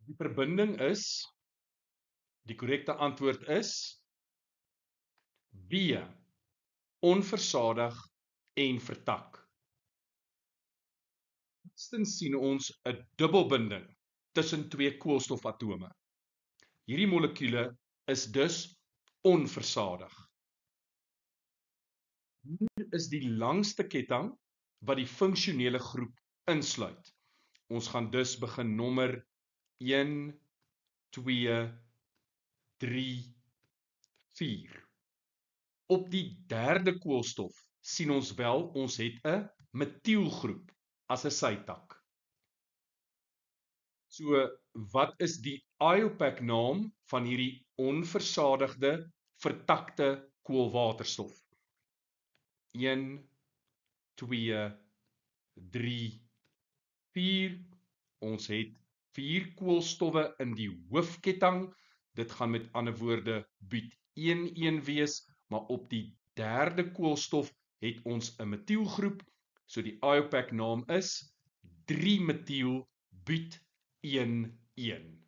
Die verbinding is, die korrekte antwoord is B, onversadig en vertak. Eerstens sien ons 'n dubbelbinding tussen twee koolstofatome. Hierdie molekule is dus onversadig. Hier is die langste ketting wat die funksionele groep insluit. Ons gaan dus begin nommer 1, 2, 3, 4. Op die derde koolstof sien ons wel, ons het 'n metielgroep as 'n sytak. So, wat is die IUPAC naam van hierdie onversadigde, vertakte koolwaterstof? 1, 2, 3, 4. Ons het 4 koolstowwe in die hoofketting. Dit gaan met ander woorde buut-1,1 wees, maar op die derde koolstof het ons 'n metielgroep. So die IUPAC naam is 3-metiel buut-1,1.